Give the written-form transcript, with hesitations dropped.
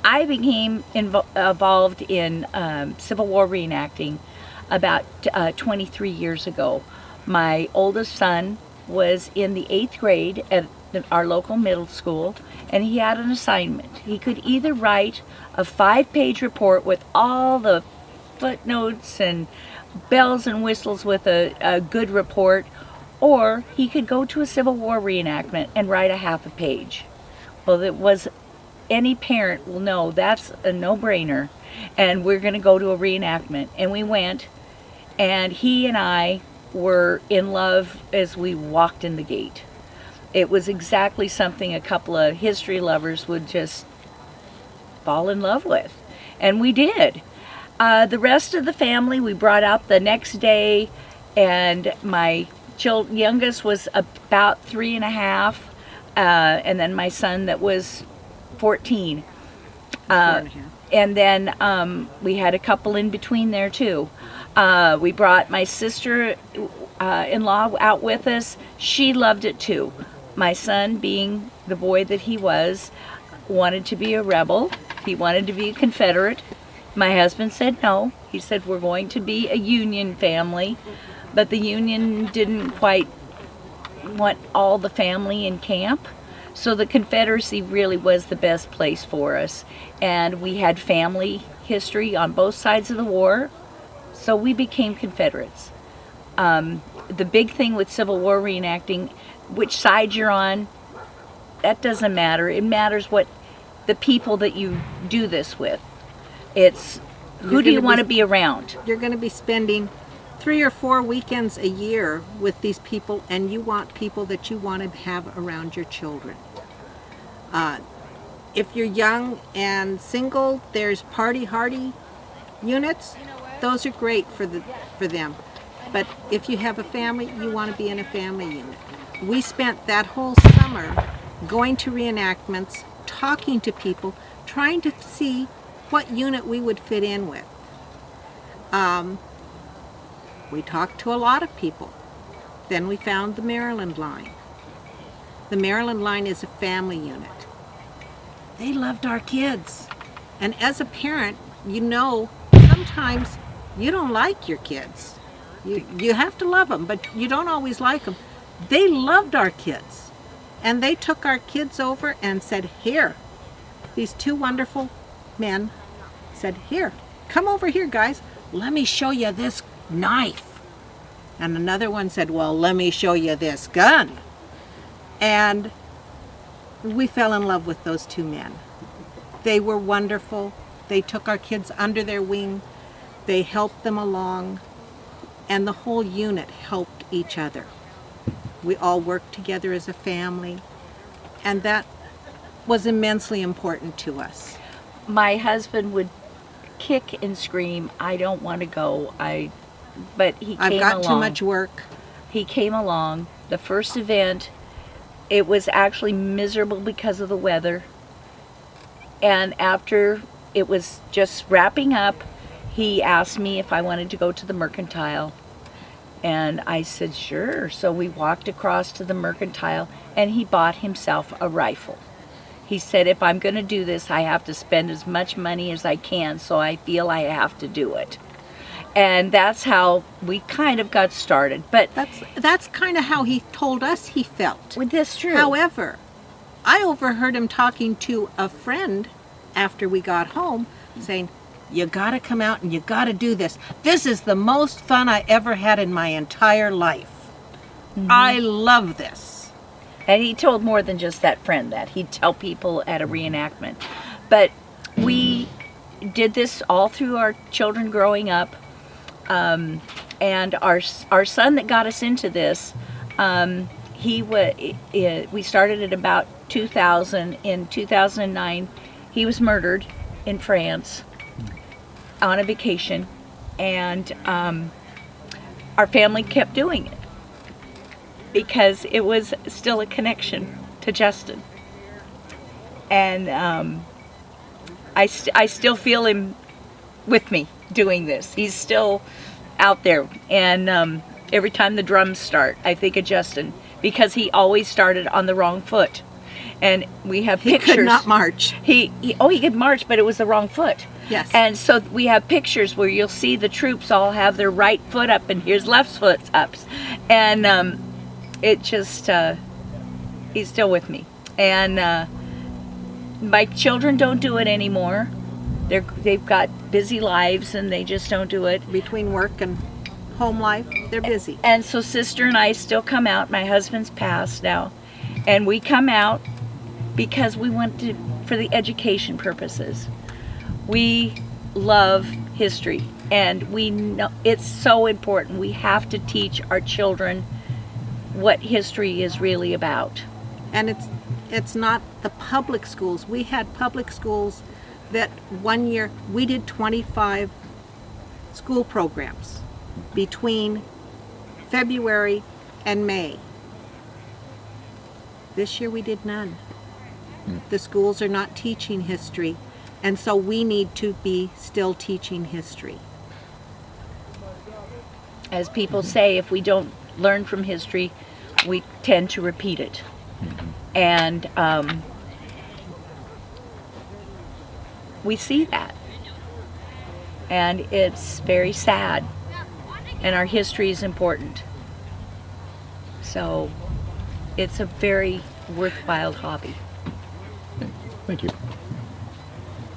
I became involved in Civil War reenacting about 23 years ago. My oldest son was in the 8th grade at our local middle school, and he had an assignment. He could either write a 5-page report with all the footnotes and bells and whistles with a good report, or he could go to a Civil War reenactment and write a half a page. Well, it was, any parent will know that's a no-brainer, and we're going to go to a reenactment. And we went, and he and I were in love as we walked in the gate. It was exactly something a couple of history lovers would just fall in love with, and we did. The rest of the family we brought out the next day, and my youngest was about 3.5, and then my son that was 14. And then we had a couple in between there too. We brought my sister-in-law out with us. She loved it too. My son, being the boy that he was, wanted to be a rebel. He wanted to be a Confederate. My husband said no. He said, we're going to be a Union family. But the Union didn't quite want all the family in camp. So the Confederacy really was the best place for us. And we had family history on both sides of the war. So we became Confederates. The big thing with Civil War reenacting, which side you're on, that doesn't matter. It matters what the people that you do this with. It's who do you want to be around? You're going to be spending 3 or 4 weekends a year with these people, and you want people that you want to have around your children. If you're young and single, there's party hardy units. Those are great for them. But if you have a family, you want to be in a family unit. We spent that whole summer going to reenactments, talking to people, trying to see what unit we would fit in with. We talked to a lot of people. Then we found the Maryland line. The Maryland line is a family unit. They loved our kids. And as a parent, you know, sometimes you don't like your kids. You have to love them, but you don't always like them. They loved our kids. And they took our kids over and said, here, these 2 wonderful men said, here, come over here, guys. Let me show you this knife. And another one said, well, let me show you this gun. And we fell in love with those 2 men. They were wonderful. They took our kids under their wing. They helped them along. And the whole unit helped each other. We all worked together as a family. And that was immensely important to us. My husband would kick and scream, I don't want to go. But he came along. I've got too much work. He came along. The first event, it was actually miserable because of the weather. And after it was just wrapping up, he asked me if I wanted to go to the Mercantile. And I said, sure. So we walked across to the Mercantile, and he bought himself a rifle. He said, if I'm going to do this, I have to spend as much money as I can, so I feel I have to do it. And that's how we kind of got started. But that's kind of how he told us he felt. Well, that's true. However, I overheard him talking to a friend after we got home, saying, you got to come out and you got to do this. This is the most fun I ever had in my entire life. Mm-hmm. I love this. And he told more than just that friend that. He'd tell people at a reenactment. But we did this all through our children growing up. And our son that got us into this, we started at about 2000. In 2009, he was murdered in France on a vacation, and our family kept doing it because it was still a connection to Justin. And I still feel him with me doing this. He's still out there, and every time the drums start, I think of Justin, because he always started on the wrong foot. And we have He pictures. could not march. He could march, but it was the wrong foot. Yes. And so we have pictures where you'll see the troops all have their right foot up and his left foot up. And it just, he's still with me. And my children don't do it anymore. They've got busy lives and they just don't do it. Between work and home life, they're busy. And so sister and I still come out. My husband's passed now. And we come out because we want to, for the education purposes. We love history, and we know it's so important. We have to teach our children what history is really about. And it's not the public schools. We had public schools that one year we did 25 school programs between February and May. This year we did none. The schools are not teaching history, and so we need to be still teaching history. As people say, if we don't learn from history, we tend to repeat it. And we see that. And it's very sad. And our history is important. So it's a very worthwhile hobby. Thank you.